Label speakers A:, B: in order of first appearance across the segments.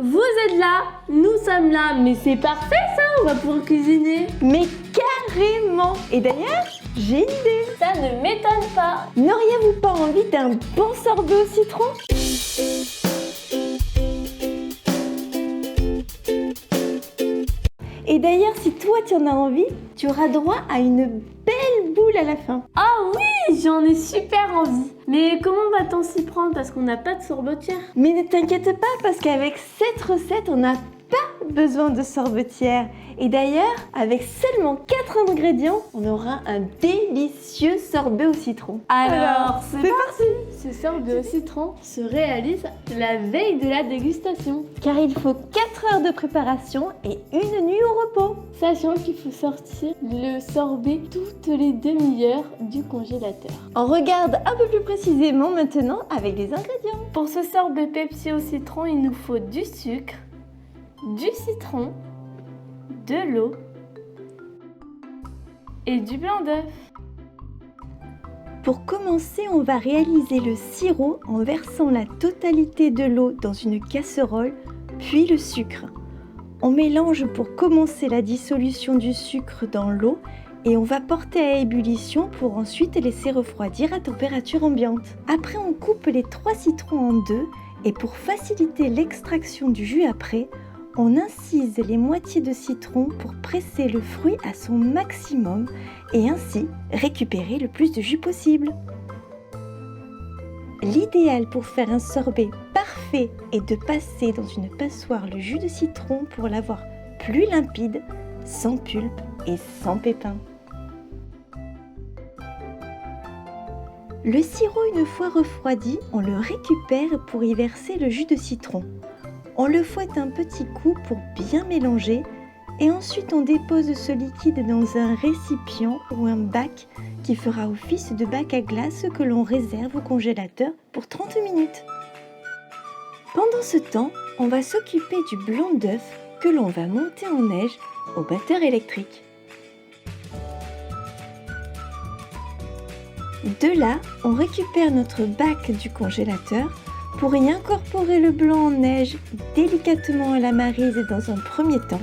A: Vous êtes là, nous sommes là, mais c'est parfait ça, on va pouvoir cuisiner.
B: Mais carrément! Et d'ailleurs, j'ai une idée.
A: Ça ne m'étonne pas.
B: N'auriez-vous pas envie d'un bon sorbet au citron? Et d'ailleurs, si toi tu en as envie, tu auras droit à une belle boule à la fin.
A: Ah oui, j'en ai super envie. Mais comment va-t-on s'y prendre parce qu'on n'a pas de sorbetière?
B: Mais ne t'inquiète pas parce qu'avec cette recette, on n'a pas besoin de sorbetière. Et d'ailleurs, avec seulement 4 ingrédients, on aura un délicieux sorbet au citron.
A: Alors, c'est parti. Ce sorbet au citron se réalise la veille de la dégustation.
B: Car il faut 4 heures de préparation et une nuit au repos.
A: Sachant qu'il faut sortir le sorbet toutes les demi-heures du congélateur.
B: On regarde un peu plus précisément maintenant avec les ingrédients.
A: Pour ce sorbet Pepsi au citron, il nous faut du sucre, du citron, de l'eau et du blanc d'œuf.
B: Pour commencer, on va réaliser le sirop en versant la totalité de l'eau dans une casserole, puis le sucre. On mélange pour commencer la dissolution du sucre dans l'eau et on va porter à ébullition pour ensuite laisser refroidir à température ambiante. Après, on coupe les 3 citrons en deux et pour faciliter l'extraction du jus après, on incise les moitiés de citron pour presser le fruit à son maximum et ainsi récupérer le plus de jus possible. L'idéal pour faire un sorbet parfait est de passer dans une passoire le jus de citron pour l'avoir plus limpide, sans pulpe et sans pépins. Le sirop, une fois refroidi, on le récupère pour y verser le jus de citron. On le fouette un petit coup pour bien mélanger et ensuite on dépose ce liquide dans un récipient ou un bac qui fera office de bac à glace que l'on réserve au congélateur pour 30 minutes. Pendant ce temps, on va s'occuper du blanc d'œuf que l'on va monter en neige au batteur électrique. De là, on récupère notre bac du congélateur pour y incorporer le blanc en neige délicatement à la maryse dans un premier temps.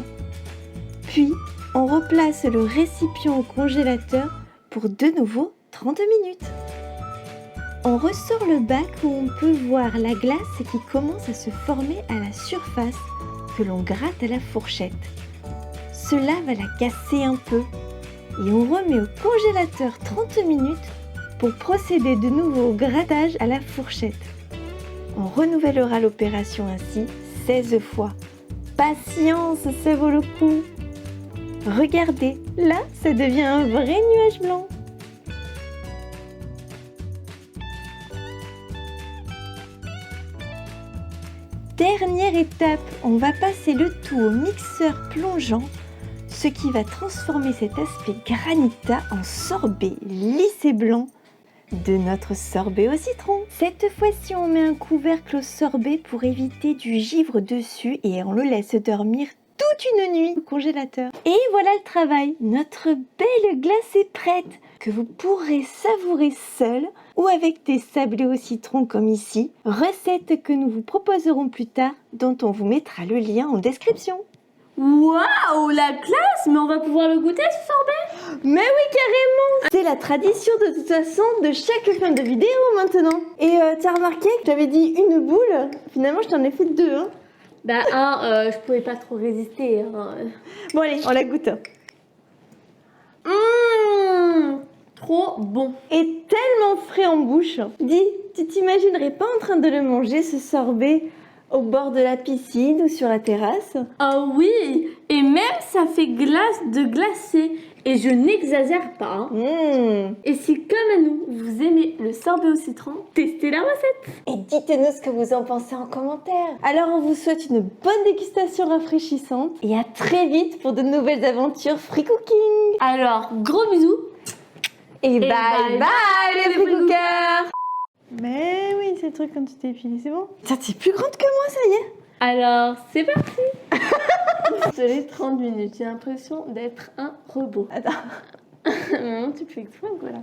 B: Puis, on replace le récipient au congélateur pour de nouveau 30 minutes. On ressort le bac où on peut voir la glace qui commence à se former à la surface que l'on gratte à la fourchette. Cela va la casser un peu et on remet au congélateur 30 minutes pour procéder de nouveau au grattage à la fourchette. On renouvellera l'opération ainsi 16 fois. Patience, ça vaut le coup. Regardez, là, ça devient un vrai nuage blanc. Dernière étape, on va passer le tout au mixeur plongeant, ce qui va transformer cet aspect granita en sorbet lisse et blanc de notre sorbet au citron. Cette fois-ci, on met un couvercle au sorbet pour éviter du givre dessus et on le laisse dormir toute une nuit au congélateur. Et voilà le travail. Notre belle glace est prête que vous pourrez savourer seule ou avec des sablés au citron comme ici. Recette que nous vous proposerons plus tard dont on vous mettra le lien en description.
A: Waouh, la classe! Mais on va pouvoir le goûter ce sorbet?
B: Mais oui, carrément! C'est la tradition de toute façon de chaque fin de vidéo maintenant. Et t'as remarqué que j'avais dit une boule, finalement je t'en ai fait 2. Hein.
A: Bah je pouvais pas trop résister. Hein.
B: Bon allez, on la goûte.
A: Trop bon.
B: Et tellement frais en bouche. Dis, tu t'imaginerais pas en train de le manger ce sorbet au bord de la piscine ou sur la terrasse?
A: Ah oui, et même ça fait glace de glacé. Et je n'exagère pas. Hein. Et si comme nous, vous aimez le sorbet au citron, testez la recette.
B: Et dites-nous ce que vous en pensez en commentaire. Alors on vous souhaite une bonne dégustation rafraîchissante et à très vite pour de nouvelles aventures free cooking.
A: Alors, gros bisous.
B: Et bye
A: bye
B: bye les free cookers. Mais oui, c'est le truc quand tu t'es épilé, c'est bon? Tiens, t'es plus grande que moi, ça y est.
A: Alors, c'est parti. Je l'ai 30 minutes, j'ai l'impression d'être un robot.
B: Attends.
A: Maman, tu fais exprès ou quoi là?